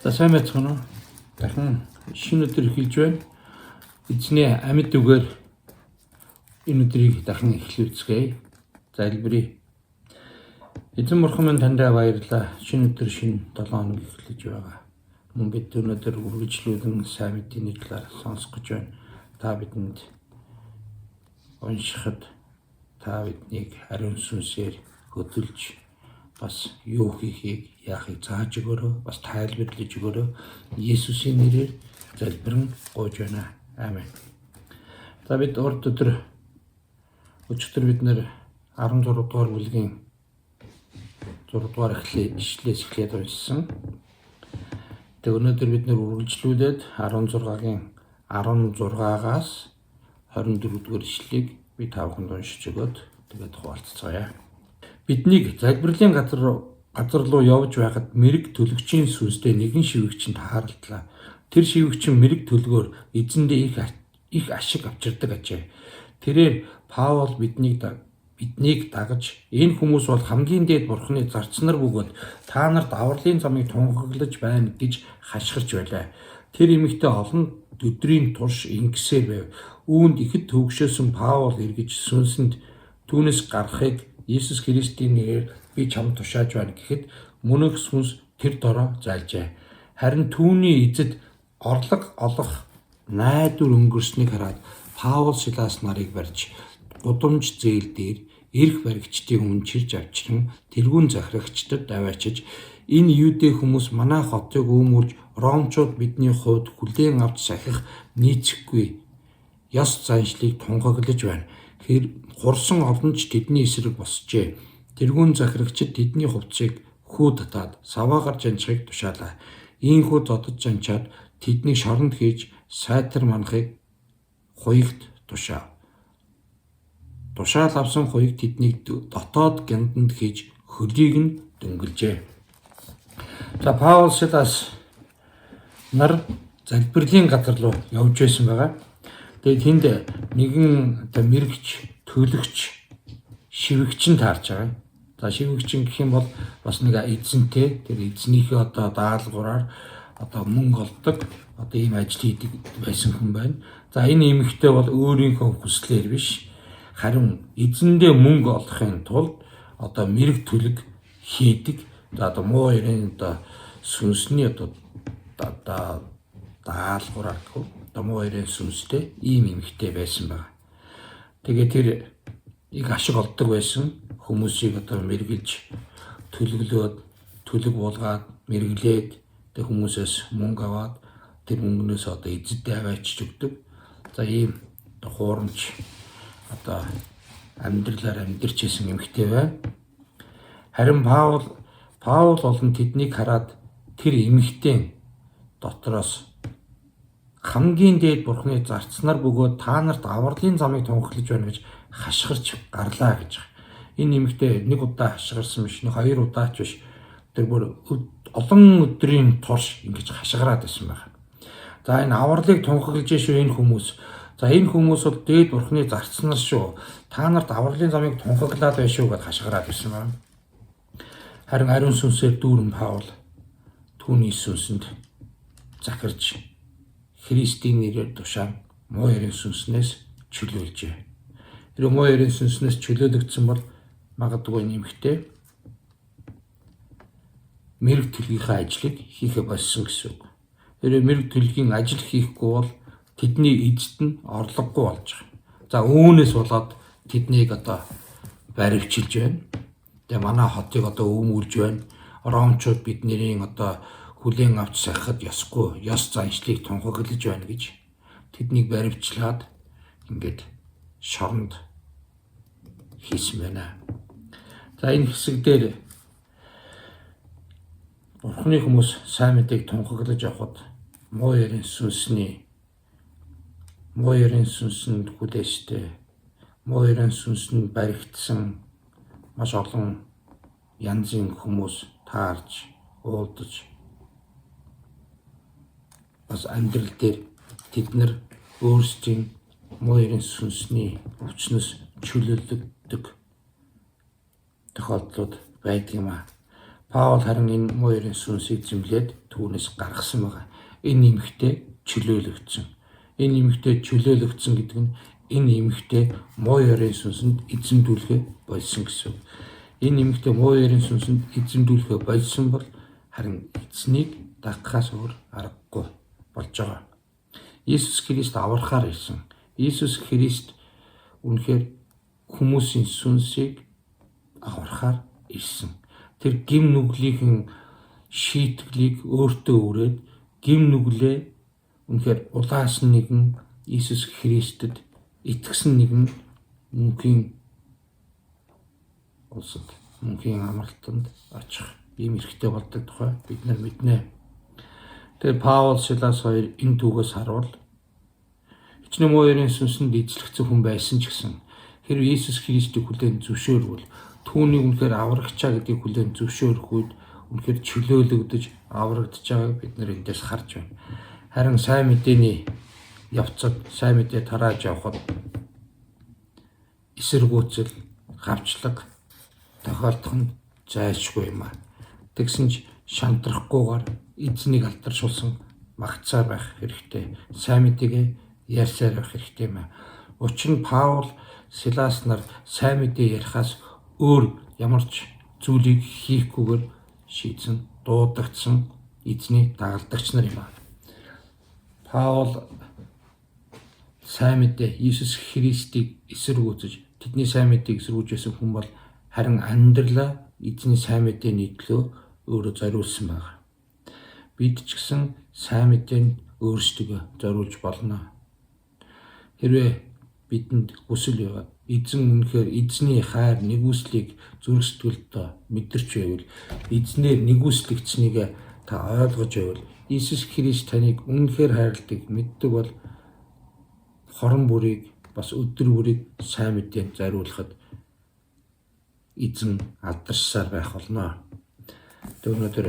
За сайн байцгаана уу? Дахин шинэ өдөр эхэлж байна. Эзний амьд үгээр энэ өдрийг дахин эхлүүлцгээе. Залбирая. Эзэн бурхан минь тандаа баярлалаа. Шинэ өдөр шинэ 7 хоног эхэлж байгаа. Мөн бид өнөөдөр үргэлжлүүлэн сайн мэдээний талаар сонсох гэж байна. Та бидэнд уншихад та биднийг ариун сүнсээр хөдөлж бас юу хийхийг яахыг зааж өгөөрэй, бас тайлбарлаж өгөөрэй. Есүсийн нэрээр залбирэн гуйж байна. Аамен. За бид урд өдөр өчигдөр бид нэр 16 дугаар бүлгийн 6 дугаар ишлээс эхлээд уншсан. Тэгээ өнөөдөр бид нэр үргэлжлүүлээд 16-гийн 16-аас 24 дугаар ишлэгийг би тавханд уншиж өгөөд тэгээд хуваалцгаая. Биднийг залбирлын газар руу явж байхад мэрэг төлөгчийн сүнстэй нэгэн шивгчэнд тааралдлаа. Тэр шивгчин мэрэг төлгөөр эзэндээ их ашиг авчирдаг ажээ. Тэрээр Паул биднийг дагаж энэ хүмүүс бол хамгийн дээд бурхны зарцнаар бөгөөд та нарт авралын замыг тунхаглаж байна гэж хашгирч байлаа. Тэр эмэгтэй олон өдрийн турш ингэсээр байв. Үүнд ихэд төвөгшөөсөн Паул эргэж сүнсэнд түүнээс гарахыг Иесус Христийн нэрээр би чамд тушааж байна гэхэд мөнх сүнс тэр дороо зайлжээ. Харин түүний эзэд орлого олох найдвар өнгөрснийг хараад Паул Силас нарыг барьж гудамж зээл дээр эрх баригчдын өмнө чирж авчран тэргүүн захирагчдад аваачиж энэ юудэ хүмүүс манай хотыг үүмүүлж ромчууд бидний хувьд хүлээн авч сахих нийцэхгүй ёс заншлыг тунхаглаж байна. Хурсан олонч тэдний эсрэг босжээ. Тэргүүн захирагчид тэдний хувцсыг хүү татаад саваагаар жанчхыг тушаалаа. Ийхүү зодож жанчаад тэднийг шоронд хийж сайтар манахыг хуйгт тушаав. Тушаал авсан хуйг тэднийг дотоод гянданд хийж хөлийг нь дөнгөлжээ. За Паул Силас нар залбирлын газар руу явж байсан байгаа. Тэгээд тэнд нэгэн мэрэгч төлөгч шивгчин таарч байгаа. За шивгчин гэх юм бол бас нэг эзэнтэй тэр эзнийхээ даалгавраар мөнгө олдог ийм ажил хийдэг байсан хүн байна. За энэ эмэгтэй бол өөрийнхөө хүслээр биш харин эзэндээ мөнгө олохын тулд мэрэг төлөг хийдэг. За муу ярийн сүнсний даалгавраар муу ярийн сүнстэй ийм эмэгтэй байсан байна. Тэгээ тэр их ашиг олдог байсан хүмүүсийг мэргэлж төлөглөөд төлөг буулгаад мэргэлээд тэг хүмүүсээс мөнгө аваад тэр мөнгнөөс эзэдээ аваачиж өгдөг. За ийм хуурамч амьдралаар амьдарч исэн эмэгтэй байна. Харин Паул болон тэднийг хараад тэр эмэгтэй дотроос хамгийн дээд бурхны зарцнаар бөгөөд та нарт авралын замыг тунхаглаж байна гэж хашгирч гарлаа гэж. Энэ нэмэгтэй нэг удаа хашгирсан биш, нэг хоёр удаа ч биш. Тэр бүр олон өдрийн турш ингэж хашгираад байсан байна. За энэ авралыг тунхаглаж шүү энэ хүмүүс. За энэ хүмүүс бол дээд бурхны зарцнаар шүү. Та нарт авралын замыг тунхаглаад байна шүү гэж хашгираад байсан байна. Харин ариун сүнсээр дүүрэн Паул түүний сүнсэнд захирч Христийн нэрээр тушаан муу ярийн сүнснээс чөлөөлжээ. Тэр муу ярийн сүнснээс чөлөөлөгдсөн бол магадгүй нэмэгтэй мэрэг төлгийнхаа ажлыг хийхэ болсон гэсэн үг. Тэр мэрэг төлгийн ажил хийхгүй бол тэдний эзэд нь орлогогүй болж байгаа. За үүнээс болоод тэднийг баривчилж байна. Тэгээ манай хотыг үүмүүлж байна. Ромчууд бидний хүлээн авч сахихад ёсгүй ёс заншлыг тунхаглаж байна гэж тэднийг баривчлаад ингээд шоронд хийсэн байна. За энэ хэсэг дээр бурхны хүмүүс сайн мэдээг тунхаглаж явахад муу ярийн сүнсэнд хүлээстэй муу ярийн сүнсэнд баригдсан маш олон янзын хүмүүс таарж уулдаж бас амьдрал дээр тэд нар өөрсдийн муу ярийн сүнсний өвчнөс чөлөөлөгддөг тохиолдлууд байдаг юм аа. Паул харин энэ муу ерийн сүнсийг зэмлээд түүнээс гаргасан байгаа. Энэ эмэгтэй чөлөөлөгдсөн. Энэ эмэгтэй чөлөөлөгдсөн гэдэг нь энэ эмэгтэй муу ерийн сүнсэнд эзэмдүүлэхэ болсон гэсэн. Энэ эмэгтэй муу ерийн сүнсэнд эзэмдүүлэхэ болсон бол харин эзнийг дагахаас өөр аргагүй болж байгаа. Иесус Христ аврахаар ирсэн. Иесус Христ үнэхээр хүмүүсийн сүнсийг аврахаар ирсэн. Тэр гим нүглийнхэн шийтгэлийг өөртөө өрөөд гим нүглээ үнэхээр улаасан нэгэн Иесус Христэд итгэсэн нэгэн мөнхийн улсад мөнхийн амралтанд очих ийм эрхтэй болдог тухай бид нар мэднэ. Тэгээ Паул, Силас хоёр энэ түүгээс харуул хичнээн муу ерийн сүнсэнд эзлэгдсэн хүн байсан ч гэсэн хэрвээ Иесус Христийг хүлээн зөвшөөрвөл түүнийг үнэхээр аврагчаа гэдгийг хүлээн зөвшөөрөх үед үнэхээр чөлөөлөгдөж аврагдж байгааг бид нар эндээс харж байна. Харин сайн мэдээний явцад сайн мэдээ тарааж явхад эсэргүүцэл, гавчлаг тохиолдох нь зайлшгүй юм аа. Тэгсэн ч шантрахгүйгээр эзнийг алдаршуулсан магтсаар байх хэрэгтэй. Сайн мэдээгээ ярьсаар байх хэрэгтэй юм аа. Учир нь Паул, Силас нар сайн мэдээ ярихаас өөр ямар ч зүйлийг хийхгүйгээр шийдсэн, дуудагдсан эзний дагалдагч нар юм аа. Паул сайн мэдээ Иесус Христийг эсэргүүцэж, тэдний сайн мэдээг эсэргүүцсэн хүн бол харин амьдралаа эзний сайн мэдээний төлөө өөрөө зориулсан байна. Бид ч гэсэн сайн мэдээнд өөрсдөө зориулж болно. Хэрвээ бидэнд хүсэл байгаад эзэн үнэхээр эзний хайр нэгүслийг зүрх сэтгэлдээ мэдэрч байвал эзнээр нэгүслэгдсэнийг та ойлгож байвал Иесус Христ таныг үнэхээр хайрладаг мэддэг бол хорон бүрийг бас өдөр бүрийг сайн мэдээнд зориулахад эзэн алдаршсаар байх болно. Өнөөдөр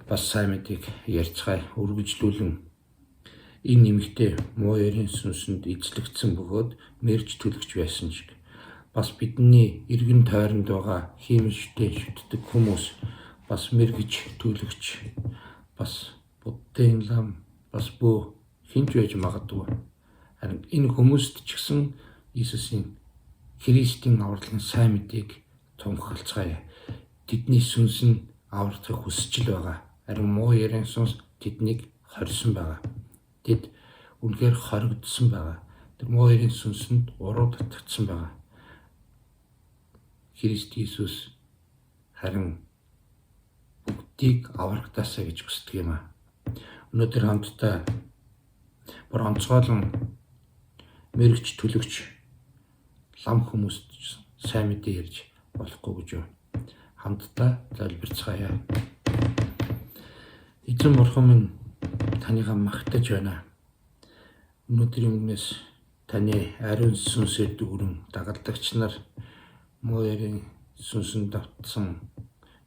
бас сайн мэдээг ярьцгаая. Үргэлжлүүлэн энэ нэмэгтэй муу ерийн сүнсэнд эзлэгдсэн бөгөөд мэрж төлөгч байсан шиг бас бидний эргэн тойронд байгаа хиймэлжтэй шүтдэг хүмүүс бас мэргэж төлөгч бас буддын лам бас бөө хинч байж магадгүй. Харин энэ хүмүүст ч гэсэн Иесусийн Христийн авралын сайн мэдээг тунхаглацгаая. Тэдний сүнс нь аврагдахыг хүсэж л байгаа. Харин муу ерийн сүнс тэднийг хорьсон байгаа. Тэд үнэхээр хоригдсон байгаа. Тэр муу ерийн сүнсэнд уруу татагдсан байгаа. Христ Иесус харин бүгдийг аврагдаасаа гэж хүсдэг юм аа. Өнөөдөр хамтдаа бүр онцгойлон мэрэгч төлөгч лам хүмүүст сайн мэдээ ярьж болохгүй гэж байна. Хамтдаа залбирцгаая. Эзэн бурхан минь таныг магтаж байна. Өнөөдрийн өмнөөс таны ариун сүнсээр дүүрэн дагалдагч нар муу ерийн сүнсэнд давтсан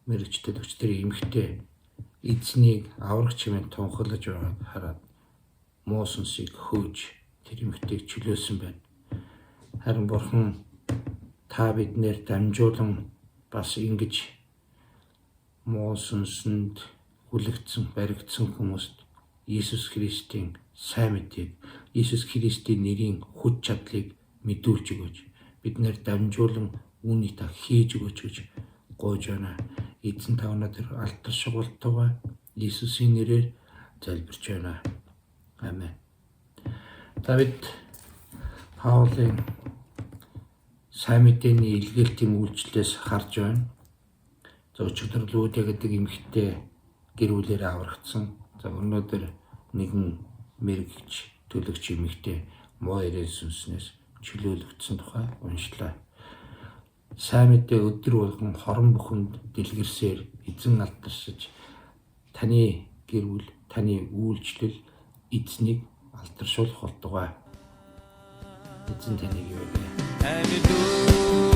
мэрэгч төлөгчдэр эмхтэй эзнийг аврагч хэмээн тунхаглаж байгааг хараад муу сүнсийг хөөж тэр эмхтэйг чөлөөсөн байна. Харин бурхан та биднээр дамжуулан бас ингэж муу сүнсэнд хүлэгдсэн, баригдсан хүмүүст Иесус Христийн сайн мэдээг, Иесус Христийн нэрийн хүч чадлыг мэдүүлж өгөөч. Биднээр дамжуулан үүнийг та хийж өгөөч гэж гуйж байна. Эзэн та өнөөдөр алдар шугалтайгаа Иесусийн нэрээр залбирч байна. Амен. Давид Паулын сайн мэдээний илгээлтийн үйлчлэлээс харж байна. Өчигдөр Лүдэ гэдэг эмэгтэй гэр бүлээр аврагдсан. Өнөөдөр нэгэн мэрэгч төлөгч эмэгтэй муу ерийн сүнснээс чөлөөлөгдсөн тухай уншлаа. Сайн мэдээ өдөр болгон хорон бүхэнд дэлгэрсээр эзэн алдаршиж таны гэр бүл, таны үйлчлэл эзнийг алдаршуулах болтугай. Эзэн таныг юу вэ?